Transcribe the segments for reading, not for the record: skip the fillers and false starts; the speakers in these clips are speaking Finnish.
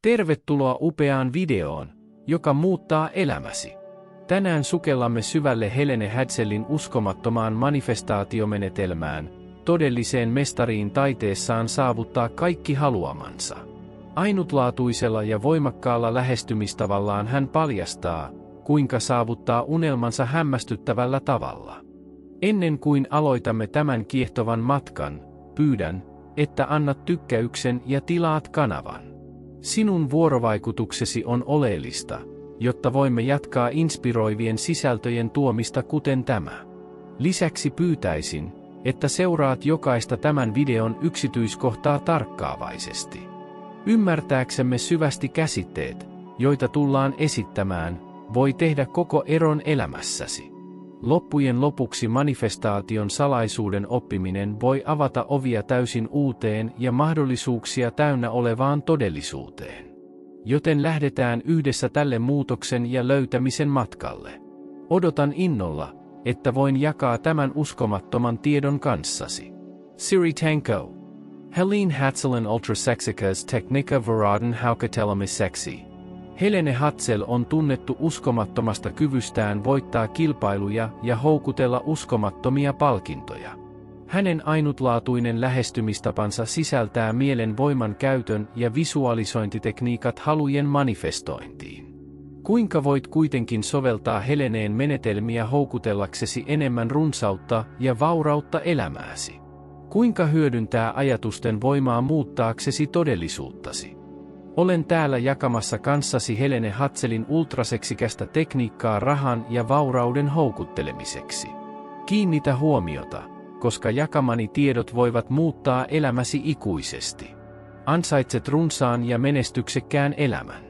Tervetuloa upeaan videoon, joka muuttaa elämäsi. Tänään sukellamme syvälle Helene Hadsellin uskomattomaan manifestaatiomenetelmään, todelliseen mestariin taiteessaan saavuttaa kaikki haluamansa. Ainutlaatuisella ja voimakkaalla lähestymistavallaan hän paljastaa, kuinka saavuttaa unelmansa hämmästyttävällä tavalla. Ennen kuin aloitamme tämän kiehtovan matkan, pyydän, että annat tykkäyksen ja tilaat kanavan. Sinun vuorovaikutuksesi on oleellista, jotta voimme jatkaa inspiroivien sisältöjen tuomista kuten tämä. Lisäksi pyytäisin, että seuraat jokaista tämän videon yksityiskohtaa tarkkaavaisesti. Ymmärtääksemme syvästi käsitteet, joita tullaan esittämään, voi tehdä koko eron elämässäsi. Loppujen lopuksi manifestaation salaisuuden oppiminen voi avata ovia täysin uuteen ja mahdollisuuksia täynnä olevaan todellisuuteen. Joten lähdetään yhdessä tälle muutoksen ja löytämisen matkalle. Odotan innolla, että voin jakaa tämän uskomattoman tiedon kanssasi. Siri Tanko. Helene Hadsellin ultraseksikas tekniikka varaden haukatelemme seksi. Helene Hadsell on tunnettu uskomattomasta kyvystään voittaa kilpailuja ja houkutella uskomattomia palkintoja. Hänen ainutlaatuinen lähestymistapansa sisältää mielen voiman käytön ja visualisointitekniikat halujen manifestointiin. Kuinka voit kuitenkin soveltaa Heleneen menetelmiä houkutellaksesi enemmän runsautta ja vaurautta elämääsi? Kuinka hyödyntää ajatusten voimaa muuttaaksesi todellisuuttasi? Olen täällä jakamassa kanssasi Helene Hadsellin ultraseksikästä tekniikkaa rahan ja vaurauden houkuttelemiseksi. Kiinnitä huomiota, koska jakamani tiedot voivat muuttaa elämäsi ikuisesti. Ansaitset runsaan ja menestyksekkään elämän.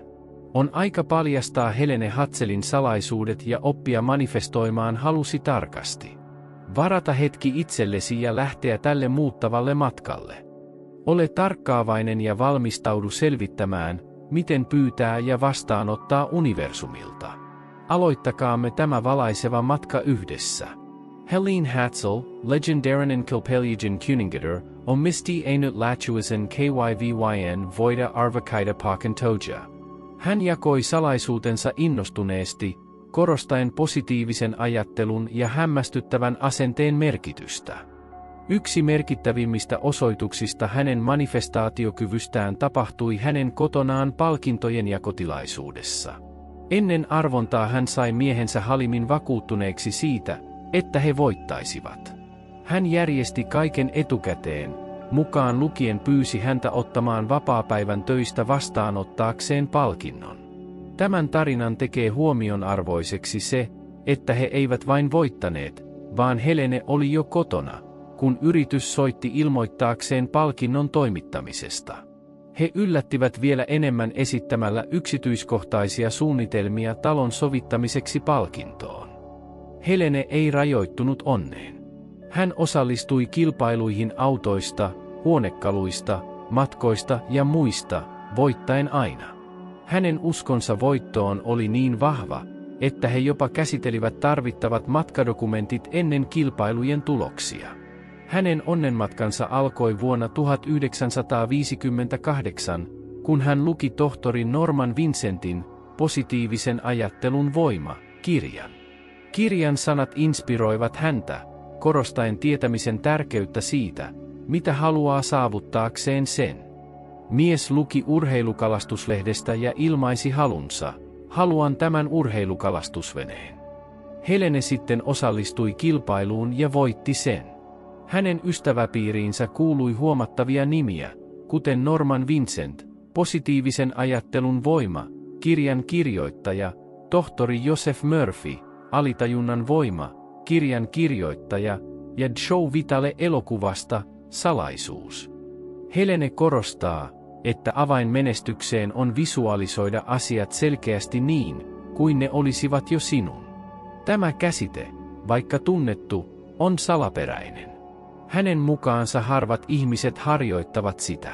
On aika paljastaa Helene Hadsellin salaisuudet ja oppia manifestoimaan halusi tarkasti. Varata hetki itsellesi ja lähteä tälle muuttavalle matkalle. Ole tarkkaavainen ja valmistaudu selvittämään, miten pyytää ja vastaanottaa universumilta. Aloittakaamme tämä valaiseva matka yhdessä. Helene Hadsell, legendarinen kilpailijan kuningatar, omisti ainutlaatuisen KYVYN voida arvokkaita palkintoja. Hän jakoi salaisuutensa innostuneesti, korostaen positiivisen ajattelun ja hämmästyttävän asenteen merkitystä. Yksi merkittävimmistä osoituksista hänen manifestaatiokyvystään tapahtui hänen kotonaan palkintojen jakotilaisuudessa. Ennen arvontaa hän sai miehensä Halimin vakuuttuneeksi siitä, että he voittaisivat. Hän järjesti kaiken etukäteen, mukaan lukien pyysi häntä ottamaan vapaapäivän töistä vastaanottaakseen palkinnon. Tämän tarinan tekee huomionarvoiseksi se, että he eivät vain voittaneet, vaan Helene oli jo kotona, kun yritys soitti ilmoittaakseen palkinnon toimittamisesta. He yllättivät vielä enemmän esittämällä yksityiskohtaisia suunnitelmia talon sovittamiseksi palkintoon. Helene ei rajoittunut onneen. Hän osallistui kilpailuihin autoista, huonekaluista, matkoista ja muista, voittaen aina. Hänen uskonsa voittoon oli niin vahva, että he jopa käsitelivät tarvittavat matkadokumentit ennen kilpailujen tuloksia. Hänen onnenmatkansa alkoi vuonna 1958, kun hän luki tohtori Norman Vincentin Positiivisen ajattelun voima -kirjan. Kirjan sanat inspiroivat häntä, korostaen tietämisen tärkeyttä siitä, mitä haluaa saavuttaakseen sen. Mies luki urheilukalastuslehdestä ja ilmaisi halunsa: haluan tämän urheilukalastusveneen. Helene sitten osallistui kilpailuun ja voitti sen. Hänen ystäväpiiriinsä kuului huomattavia nimiä, kuten Norman Vincent, Positiivisen ajattelun voima -kirjan kirjoittaja, tohtori Joseph Murphy, Alitajunnan voima -kirjan kirjoittaja, ja Joe Vitale elokuvasta Salaisuus. Helene korostaa, että avain menestykseen on visualisoida asiat selkeästi niin, kuin ne olisivat jo sinun. Tämä käsite, vaikka tunnettu, on salaperäinen. Hänen mukaansa harvat ihmiset harjoittavat sitä.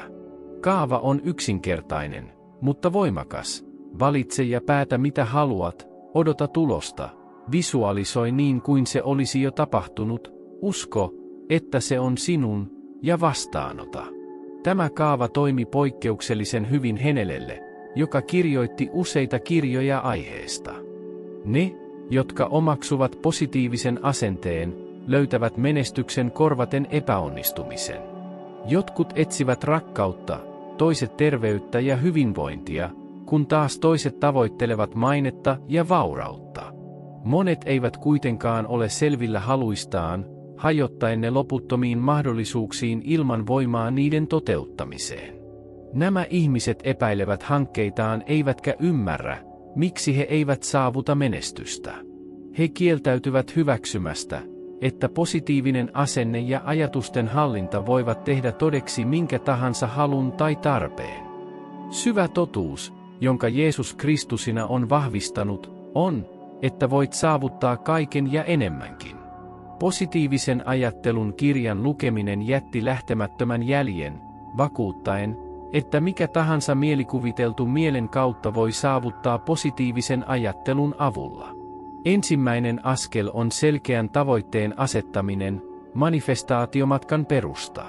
Kaava on yksinkertainen, mutta voimakas. Valitse ja päätä mitä haluat, odota tulosta, visualisoi niin kuin se olisi jo tapahtunut, usko, että se on sinun, ja vastaanota. Tämä kaava toimi poikkeuksellisen hyvin Henelelle, joka kirjoitti useita kirjoja aiheesta. Ne, jotka omaksuvat positiivisen asenteen, löytävät menestyksen korvaten epäonnistumisen. Jotkut etsivät rakkautta, toiset terveyttä ja hyvinvointia, kun taas toiset tavoittelevat mainetta ja vaurautta. Monet eivät kuitenkaan ole selvillä haluistaan, hajottaen ne loputtomiin mahdollisuuksiin ilman voimaa niiden toteuttamiseen. Nämä ihmiset epäilevät hankkeitaan eivätkä ymmärrä, miksi he eivät saavuta menestystä. He kieltäytyvät hyväksymästä, että positiivinen asenne ja ajatusten hallinta voivat tehdä todeksi minkä tahansa halun tai tarpeen. Syvä totuus, jonka Jeesus Kristusina on vahvistanut, on, että voit saavuttaa kaiken ja enemmänkin. Positiivisen ajattelun kirjan lukeminen jätti lähtemättömän jäljen, vakuuttaen, että mikä tahansa mielikuviteltu mielen kautta voi saavuttaa positiivisen ajattelun avulla. Ensimmäinen askel on selkeän tavoitteen asettaminen, manifestaatiomatkan perusta.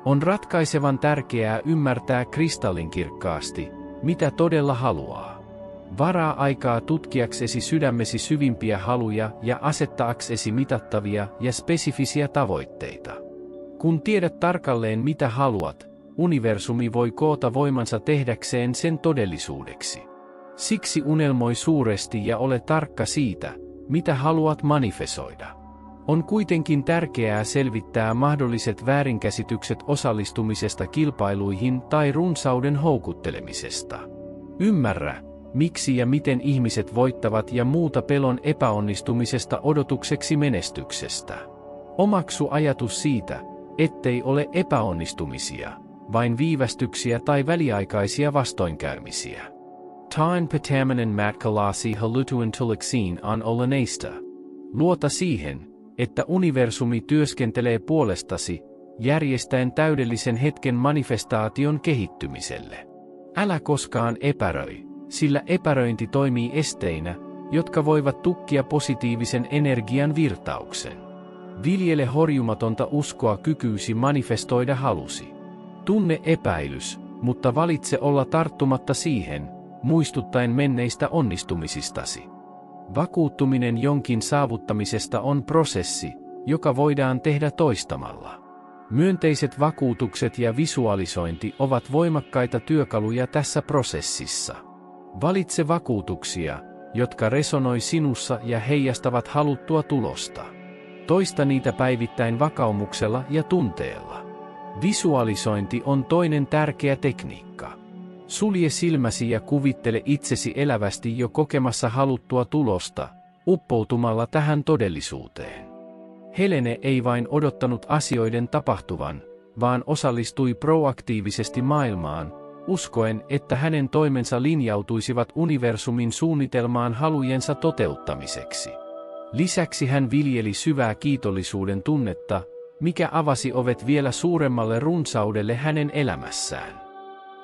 On ratkaisevan tärkeää ymmärtää kristallinkirkkaasti, mitä todella haluaa. Varaa aikaa tutkiaksesi sydämesi syvimpiä haluja ja asettaaksesi mitattavia ja spesifisiä tavoitteita. Kun tiedät tarkalleen mitä haluat, universumi voi koota voimansa tehdäkseen sen todellisuudeksi. Siksi unelmoi suuresti ja ole tarkka siitä, mitä haluat manifestoida. On kuitenkin tärkeää selvittää mahdolliset väärinkäsitykset osallistumisesta kilpailuihin tai runsauden houkuttelemisesta. Ymmärrä, miksi ja miten ihmiset voittavat ja muuta pelon epäonnistumisesta odotukseksi menestyksestä. Omaksu ajatus siitä, ettei ole epäonnistumisia, vain viivästyksiä tai väliaikaisia vastoinkäymisiä. Taan pitäminen matkalasi halutuen tuloksiin on olennaista. Luota siihen, että universumi työskentelee puolestasi, järjestäen täydellisen hetken manifestaation kehittymiselle. Älä koskaan epäröi, sillä epäröinti toimii esteinä, jotka voivat tukkia positiivisen energian virtauksen. Viljele horjumatonta uskoa kykyysi manifestoida halusi. Tunne epäilys, mutta valitse olla tarttumatta siihen, muistuttaen menneistä onnistumisistasi. Vakuuttuminen jonkin saavuttamisesta on prosessi, joka voidaan tehdä toistamalla. Myönteiset vakuutukset ja visualisointi ovat voimakkaita työkaluja tässä prosessissa. Valitse vakuutuksia, jotka resonoi sinussa ja heijastavat haluttua tulosta. Toista niitä päivittäin vakaumuksella ja tunteella. Visualisointi on toinen tärkeä tekniikka. Sulje silmäsi ja kuvittele itsesi elävästi jo kokemassa haluttua tulosta, uppoutumalla tähän todellisuuteen. Helene ei vain odottanut asioiden tapahtuvan, vaan osallistui proaktiivisesti maailmaan, uskoen, että hänen toimensa linjautuisivat universumin suunnitelmaan halujensa toteuttamiseksi. Lisäksi hän viljeli syvää kiitollisuuden tunnetta, mikä avasi ovet vielä suuremmalle runsaudelle hänen elämässään.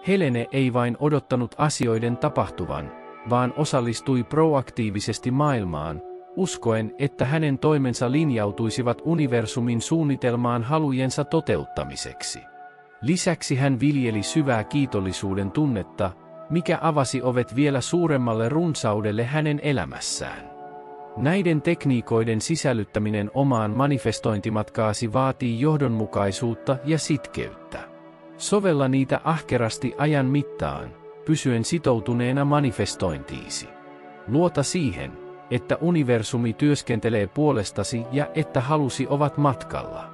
Helene ei vain odottanut asioiden tapahtuvan, vaan osallistui proaktiivisesti maailmaan, uskoen, että hänen toimensa linjautuisivat universumin suunnitelmaan halujensa toteuttamiseksi. Lisäksi hän viljeli syvää kiitollisuuden tunnetta, mikä avasi ovet vielä suuremmalle runsaudelle hänen elämässään. Näiden tekniikoiden sisällyttäminen omaan manifestointimatkaasi vaatii johdonmukaisuutta ja sitkeyttä. Sovella niitä ahkerasti ajan mittaan, pysyen sitoutuneena manifestointiisi. Luota siihen, että universumi työskentelee puolestasi ja että halusi ovat matkalla.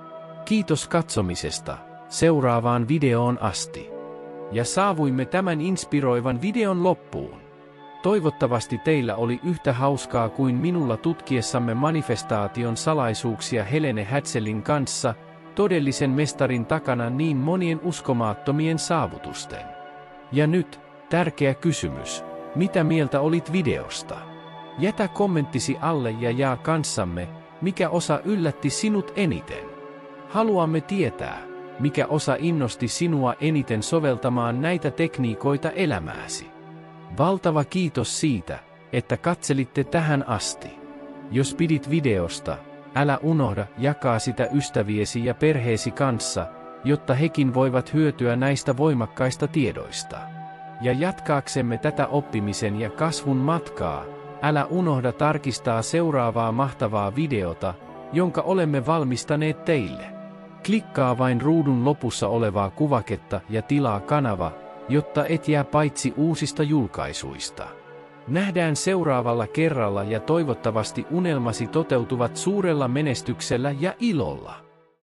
Kiitos katsomisesta, seuraavaan videoon asti. Ja saavuimme tämän inspiroivan videon loppuun. Toivottavasti teillä oli yhtä hauskaa kuin minulla tutkiessamme manifestaation salaisuuksia Helene Hätzellin kanssa, todellisen mestarin takana niin monien uskomattomien saavutusten. Ja nyt, tärkeä kysymys, mitä mieltä olit videosta? Jätä kommenttisi alle ja jaa kanssamme, mikä osa yllätti sinut eniten. Haluamme tietää, mikä osa innosti sinua eniten soveltamaan näitä tekniikoita elämääsi. Valtava kiitos siitä, että katselitte tähän asti. Jos pidit videosta, älä unohda jakaa sitä ystäviesi ja perheesi kanssa, jotta hekin voivat hyötyä näistä voimakkaista tiedoista. Ja jatkaaksemme tätä oppimisen ja kasvun matkaa, älä unohda tarkistaa seuraavaa mahtavaa videota, jonka olemme valmistaneet teille. Klikkaa vain ruudun lopussa olevaa kuvaketta ja tilaa kanava, jotta et jää paitsi uusista julkaisuista. Nähdään seuraavalla kerralla ja toivottavasti unelmasi toteutuvat suurella menestyksellä ja ilolla.